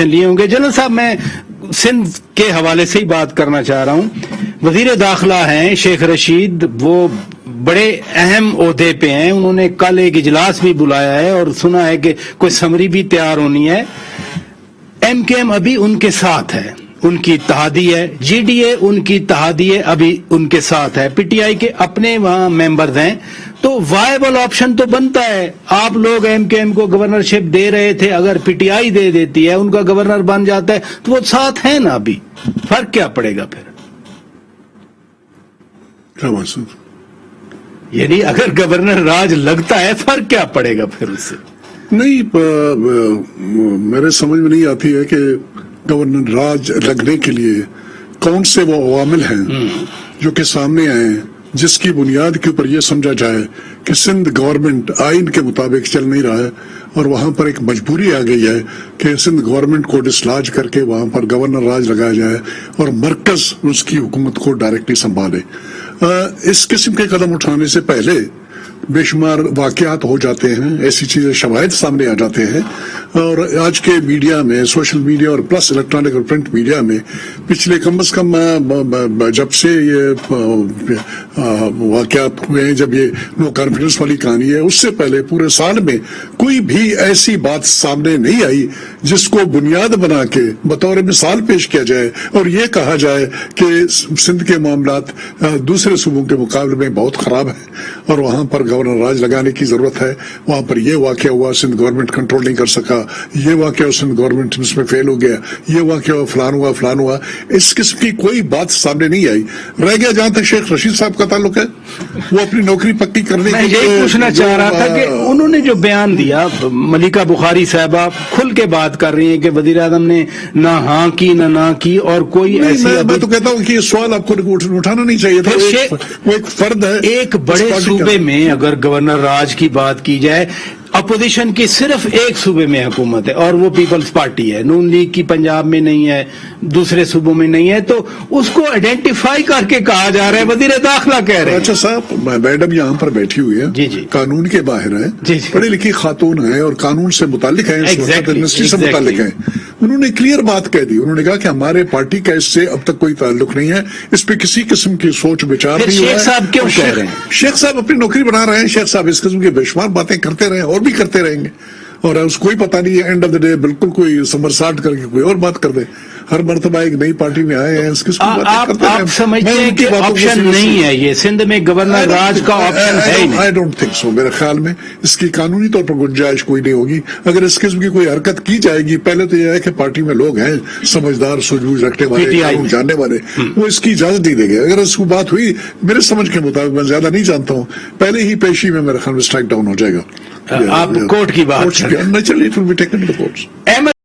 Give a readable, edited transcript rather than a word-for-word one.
لیے ہوں گے. جنرل صاحب میں سندھ کے حوالے سے ہی بات کرنا چاہ رہا ہوں. وزیر داخلہ ہیں شیخ رشید، وہ بڑے اہم عہدے پہ ہیں. انہوں نے کل ایک اجلاس بھی بلایا ہے اور سنا ہے کہ کوئی سمری بھی تیار ہونی ہے. ایم کے ایم ابھی ان کے ساتھ ہے، ان کی اتحادی ہے. جی ڈی اے ان کی اتحادی ہے، ابھی ان کے ساتھ ہے. پی ٹی آئی کے اپنے وہاں ممبرز ہیں. تو وائبل آپشن تو بنتا ہے. آپ لوگ ایم کے ایم کو گورنرشپ دے رہے تھے، اگر پی ٹی آئی دے دیتی ہے، ان کا گورنر بن جاتا ہے تو وہ ساتھ ہیں نا. ابھی فرق کیا پڑے گا پھر؟ یعنی اگر گورنر راج لگتا ہے فرق کیا پڑے گا پھر اس سے؟ نہیں، میرے سمجھ میں نہیں آتی ہے کہ گورنر راج لگنے کے لیے کون سے وہ عوامل ہیں جو کہ سامنے آئے جس کی بنیاد کے اوپر یہ سمجھا جائے کہ سندھ گورنمنٹ آئین کے مطابق چل نہیں رہا ہے اور وہاں پر ایک مجبوری آ گئی ہے کہ سندھ گورنمنٹ کو ڈسلاج کر کے وہاں پر گورنر راج لگایا جائے اور مرکز اس کی حکومت کو ڈائریکٹلی سنبھالے. اس قسم کے قدم اٹھانے سے پہلے بے شمار واقعات ہو جاتے ہیں، ایسی چیزیں شواہد سامنے آ جاتے ہیں. اور آج کے میڈیا میں، سوشل میڈیا اور پلس الیکٹرانک اور پرنٹ میڈیا میں پچھلے کم از کم جب سے یہ واقعات ہوئے ہیں، جب یہ نو کانفیڈنس والی کہانی ہے، اس سے پہلے پورے سال میں کوئی بھی ایسی بات سامنے نہیں آئی جس کو بنیاد بنا کے بطور مثال پیش کیا جائے اور یہ کہا جائے کہ سندھ کے معاملات دوسرے صوبوں کے مقابلے میں بہت خراب ہیں اور وہاں پر گورنر راج لگانے کی ضرورت ہے. وہاں پر یہ واقعہ ہوا، سندھ گورنمنٹ کنٹرول نہیں کر سکا، یہ واقعہ سندھ گورنمنٹ اس میں فیل ہو گیا، یہ واقعہ فلان ہوا. اس قسم کی کوئی بات سامنے نہیں آئی. رہ گیا جہاں تک شیخ رشید صاحب کا تعلق ہے، وہ اپنی نوکری پکی کرنے کے لیے یہ پوچھنا چاہ رہا تھا کہ انہوں نے جو بیان دیا، ملکہ بخاری صاحبہ کھل کے بات کر رہی ہیں کہ وزیر اعظم نے نہ ہاں کی نہ کی اور کوئی ایسی. میں تو کہتا ہوں کہ یہ سوال آپ کو اٹھانا نہیں چاہیے تھا. وہ ایک فرد ہے ایک بڑے صوبے میں. اگر گورنر راج کی بات کی جائے، اپوزیشن کی صرف ایک صوبے میں حکومت ہے اور وہ پیپلز پارٹی ہے. نون لیگ کی پنجاب میں نہیں ہے، دوسرے صوبوں میں نہیں ہے، تو اس کو آئیڈینٹیفائی کر کے کہا جا رہا ہے. وزیر داخلہ کہہ رہے ہیں. اچھا صاحب، میڈم یہاں پر بیٹھی ہوئی ہے، جی قانون کے باہر ہے، پڑھی لکھی خاتون ہیں اور قانون سے متعلق ہیں، یونیورسٹی سے متعلق ہیں. انہوں نے کلیئر بات کہہ دی. انہوں نے کہا کہ ہمارے پارٹی کا اس سے اب تک کوئی تعلق نہیں ہے، اس پہ کسی قسم کی سوچ بچار نہیں ہوا ہے. شیخ صاحب کیوں کہہ رہے ہیں؟ شیخ صاحب اپنی نوکری بنا رہے ہیں. شیخ صاحب اس قسم کی بے شمار باتیں کرتے رہے اور بھی کرتے رہیں گے اور اس کوئی پتہ نہیں ہے اینڈ آف دا ڈے بالکل کوئی سمرساٹ کر کے کوئی اور بات کر دے. ہر مرتبہ ایک نئی پارٹی میں آئے ہیں، اس قسم کی باتیں کرتے رہے. آپ سمجھتے ہیں کہ آپشن نہیں ہے یہ سندھ میں گورنر راج کا آپشن ہے ہی نہیں؟ I don't think so. میرے خیال میں اس کی قانونی طور پر گنجائش کوئی نہیں ہوگی. اگر اس قسم کی کوئی حرکت کی جائے گی، پہلے تو یہ ہے کہ پارٹی میں لوگ ہیں سمجھدار، سوجھ بوجھ رکھنے والے، قانون جاننے والے، وہ اس کی اجازت نہیں دیں گے. اگر اس کو بات ہوئی میرے سمجھ کے مطابق، میں زیادہ نہیں جانتا ہوں، پہلے ہی پیشی میں میرے خیال میں اسٹرائک ڈاؤن ہو جائے گا. آپ کورٹ کی بات چلیے